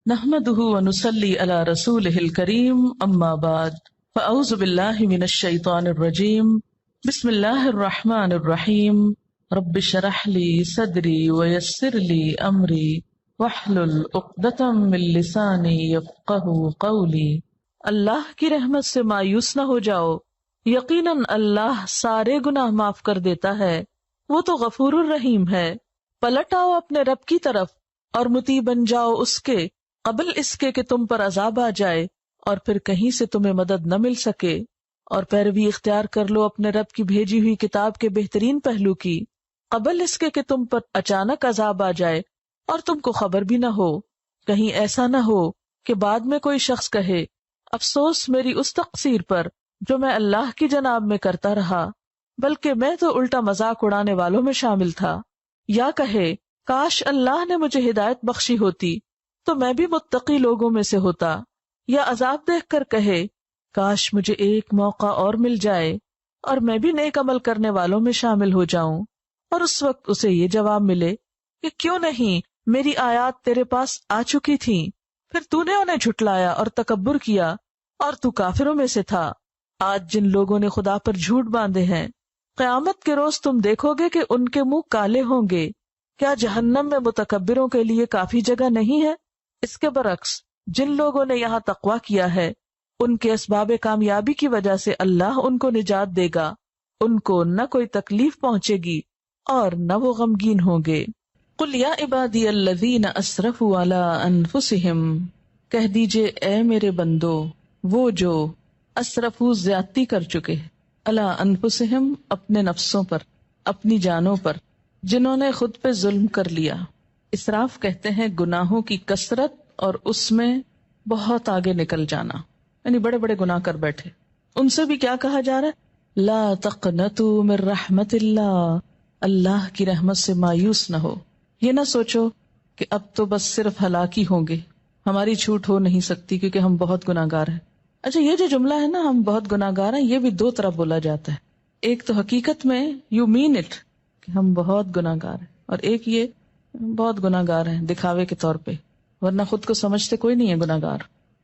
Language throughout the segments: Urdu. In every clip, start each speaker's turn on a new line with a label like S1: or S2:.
S1: نحمده ونصلي على رسوله الكريم اما بعد فاعوذ بالله من الشيطان الرجيم بسم الله الرحمن الرحيم رب اشرح لي صدري ويسر لي امري واحلل عقدة من لساني يفقهوا قولي۔ اللہ کی رحمت سے مایوس نہ ہو جاؤ، یقیناً اللہ سارے گناہ معاف کر دیتا ہے، وہ تو غفور الرحیم ہے۔ پلٹ آؤ اپنے رب کی طرف اور مطیع بن جاؤ اس کے قبل اس کے کہ تم پر عذاب آ جائے اور پھر کہیں سے تمہیں مدد نہ مل سکے، اور پیروی اختیار کر لو اپنے رب کی بھیجی ہوئی کتاب کے بہترین پہلو کی قبل اس کے کہ تم پر اچانک عذاب آ جائے اور تم کو خبر بھی نہ ہو۔ کہیں ایسا نہ ہو کہ بعد میں کوئی شخص کہے افسوس میری اس تقصیر پر جو میں اللہ کی جناب میں کرتا رہا، بلکہ میں تو الٹا مذاق اڑانے والوں میں شامل تھا۔ یا کہے کاش اللہ نے مجھے ہدایت بخشی ہوتی تو میں بھی متقی لوگوں میں سے ہوتا۔ یا عذاب دیکھ کر کہے کاش مجھے ایک موقع اور مل جائے اور میں بھی نیک عمل کرنے والوں میں شامل ہو جاؤں، اور اس وقت اسے یہ جواب ملے کہ کیوں نہیں، میری آیات تیرے پاس آ چکی تھیں، پھر تو نے انہیں جھٹلایا اور تکبر کیا اور تو کافروں میں سے تھا۔ آج جن لوگوں نے خدا پر جھوٹ باندھے ہیں، قیامت کے روز تم دیکھو گے کہ ان کے منہ کالے ہوں گے۔ کیا جہنم میں متکبروں کے لیے کافی جگہ نہیں ہے؟ اس کے برعکس جن لوگوں نے یہاں تقویٰ کیا ہے، ان کے اسباب کامیابی کی وجہ سے اللہ ان کو نجات دے گا، ان کو نہ کوئی تکلیف پہنچے گی اور نہ وہ غمگین ہوں گے۔ قل یا عبادی الذین اسرفوا علی انفسہم، کہہ دیجئے اے میرے بندو وہ جو اسرفوا زیادتی کر چکے، علی انفسہم اپنے نفسوں پر، اپنی جانوں پر، جنہوں نے خود پہ ظلم کر لیا۔ اسراف کہتے ہیں گناہوں کی کثرت اور اس میں بہت آگے نکل جانا، یعنی بڑے بڑے گناہ کر بیٹھے۔ ان سے بھی کیا کہا جا رہا ہے؟ لا تقنطوا من رحمت اللہ، اللہ کی رحمت سے مایوس نہ ہو۔ یہ نہ سوچو کہ اب تو بس صرف ہلاکی ہوں گے، ہماری چھوٹ ہو نہیں سکتی کیونکہ ہم بہت گناہ گار ہیں۔ اچھا، یہ جو جملہ ہے نا ہم بہت گناہ گار ہیں، یہ بھی دو طرح بولا جاتا ہے۔ ایک تو حقیقت میں یو مین اٹ کہ ہم بہت گناہ گار ہیں، اور ایک یہ بہت گناہ گار ہیں دکھاوے کے طور پہ، ورنہ خود کو سمجھتے کوئی نہیں ہے گناہ گار،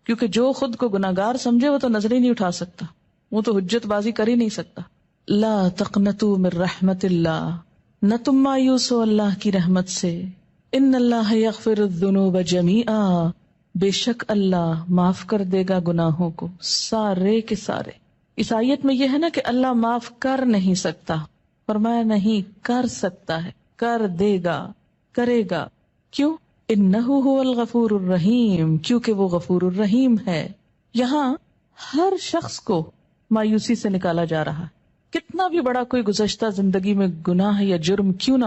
S1: کیونکہ جو خود کو گناہ گار سمجھے وہ تو نظر ہی نہیں اٹھا سکتا، وہ تو حجت بازی کر ہی نہیں سکتا۔ لا تقنطوا من رحمت اللہ، نہ تم مایوس ہو اللہ کی رحمت سے۔ ان اللہ یغفر الذنوب جمیعا، بے شک اللہ معاف کر دے گا گناہوں کو سارے کے سارے۔ اس آیت میں یہ ہے نا کہ اللہ معاف کر نہیں سکتا، فرمایا نہیں کر سکتا ہے، کر دے گا، کرے گا۔ کیوں؟ انہ هو الغفور الرحیم، کیونکہ وہ غفور الرحیم ہے۔ یہاں ہر شخص کو مایوسی سے نکالا جا رہا ہے، کتنا بھی بڑا کوئی گزشتہ زندگی میں گناہ یا جرم کیوں نہ ہو۔